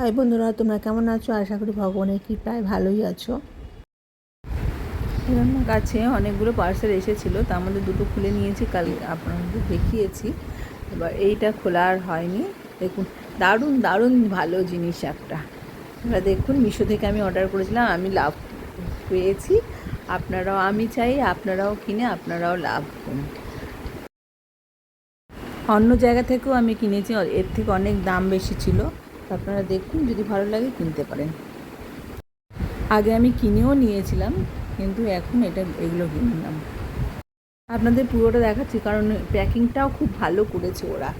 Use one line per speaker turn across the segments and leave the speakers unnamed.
High বন্ধুরা, তোমরা কেমন আছো? আশা করি ভগবানের কৃপায় ভালোই আছো। আমার কাছে অনেকগুলো পার্সেল এসেছিলো, তার মধ্যে দুটো খুলে নিয়েছি, কাল আপনাদের দেখিয়েছি। এবার এইটা খোলা আর হয়নি। দেখুন, দারুণ দারুণ ভালো জিনিস একটা। এবার দেখুন, মিশো থেকে আমি অর্ডার করেছিলাম, আমি লাভ পেয়েছি। আপনারাও, আমি চাই আপনারাও কিনে আপনারাও লাভ করুন। অন্য জায়গা থেকেও আমি কিনেছি, এর থেকে অনেক দাম বেশি ছিল। আপনারা দেখুন, যদি ভালো লাগে কিনতে পারেন। আগে আমি কিনেও নিয়েছিলাম, কিন্তু এখন এগুলো কিনলাম। আপনাদের পুরোটা দেখাচ্ছি, কারণ প্যাকিংটাও খুব ভালো করেছে ওরা।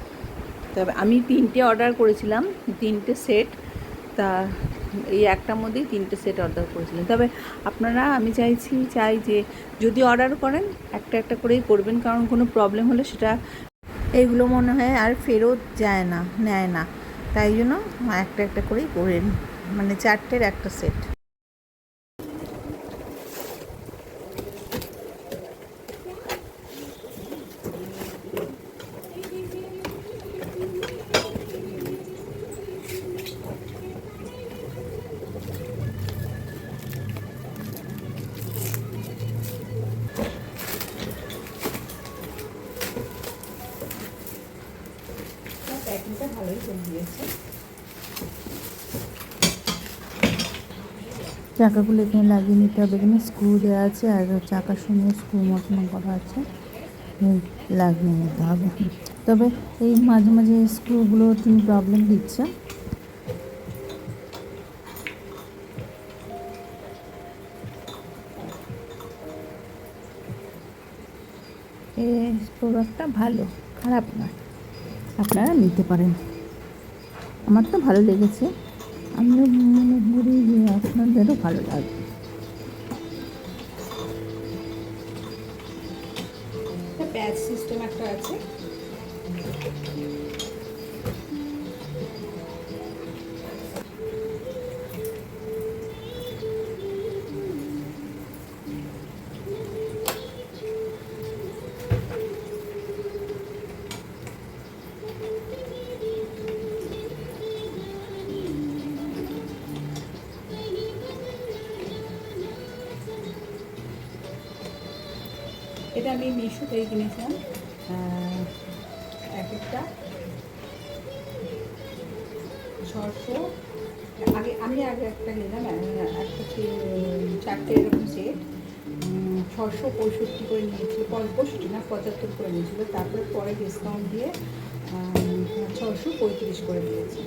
তবে আমি 3টে অর্ডার করেছিলাম, 3টে সেট। তা এই একটার মধ্যেই 3টে সেট অর্ডার করেছিলাম। তবে আপনারা, আমি চাই যে যদি অর্ডার করেন একটা একটা করেই করবেন, কারণ কোনো প্রবলেম হলে সেটা এইগুলো মনে হয় আর ফেরত যায় না, নেয় না। তাই জন্য একটা একটা করেই করেন, মানে 4টের একটা সেট। প্যাকিংটা ভালোই করে দিয়েছে। চাকাগুলো এখানে লাগিয়ে নিতে হবে, এখানে স্ক্রু দেওয়া আছে, আর চাকার সঙ্গে স্ক্রু মতন করা আছে, লাগিয়ে নিতে হবে। তবে এই মাঝে মাঝে স্ক্রুগুলো তিনি প্রবলেম দিচ্ছে। এই প্রোডাক্টটা ভালো, খারাপ না, আপনারা নিতে পারেন। আমার তো ভালো লেগেছে, আমিও মনে করি যে আপনাদেরও ভালো লাগবে। প্যাচ সিস্টেম একটা আছে। এটা আমি মিশো থেকে কিনেছিলাম। এক একটা 600, আমি আগে একটা নিলাম, একটা 4টে এরকম সেট 665 করে নিয়েছিল, 65 না 75 করে নিয়েছিল। তারপরে পরে ডিসকাউন্ট দিয়ে 635 করে দিয়েছে।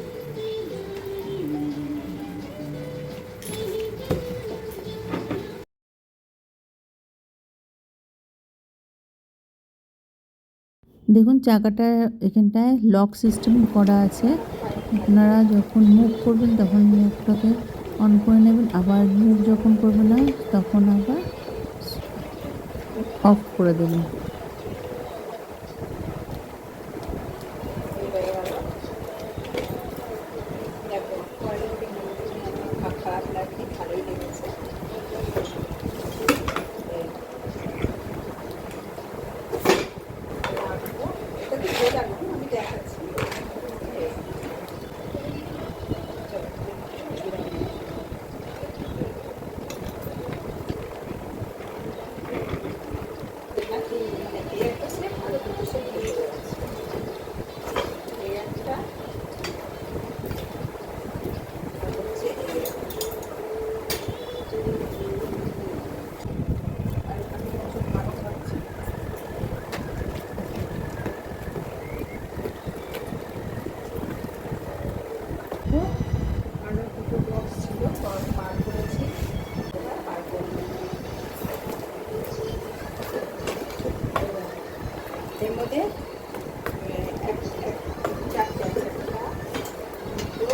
দেখুন, চাকাটা এখানটায় লক সিস্টেম করা আছে। আপনারা যখন মুভ করবেন তখন মুভটাকে অন করে নেবেন, আবার মুভ যখন করবেন না তখন আবার অফ করে দেবেন। খারাপ লাগছে, ভালোই লেগেছে। আমি দেখাচ্ছি। আরও দুটো বক্স ছিল, পার করেছি। এর মধ্যে 4টে আছে, 2,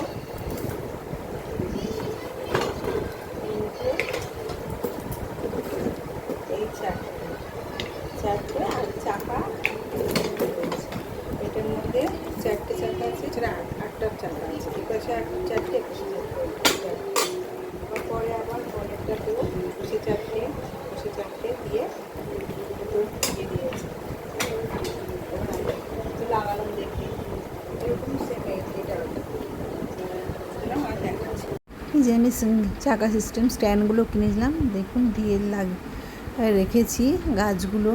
3, এই 4টে আর চাকা। এটার মধ্যে 4টে চাকা আছে, এছাড়া 8টা চাকা আছে। ঠিক আছে, 4টে 4টে। পরে আবার পরেরটা দেবো 4টে দিয়ে দিয়েছে। লাগালাম দেখি, এরকম সেম এটা দেখাচ্ছি। এই যে আমি চাকা সিস্টেম স্ট্যান্ডগুলো কিনেছিলাম, দেখুন দিয়ে রেখেছি গাছগুলো,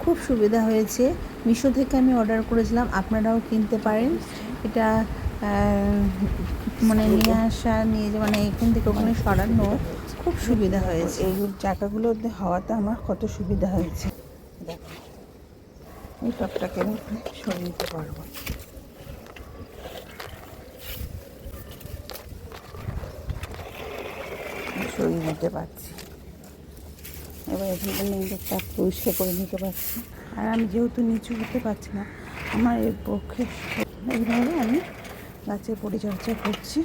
খুব সুবিধা হয়েছে। মিশো থেকে আমি অর্ডার করেছিলাম, আপনারাও কিনতে পারেন। এটা মানে নিয়ে আসা মানে এখান থেকে ওখানে সরানো খুব সুবিধা হয়েছে। এই চাকাগুলো হওয়াতে আমার কত সুবিধা হয়েছে। দেখো এই টপটাকে আমি সরিয়ে নিতে পারবো। সরিয়ে নিতে পারছি, এবার এখান থেকে তাপ পরিষ্কার করে নিতে পারছি। আর আমি যেহেতু নিচু হতে পারছি না, আমার এর পক্ষে এইভাবে আমি গাছের পরিচর্যা করছি।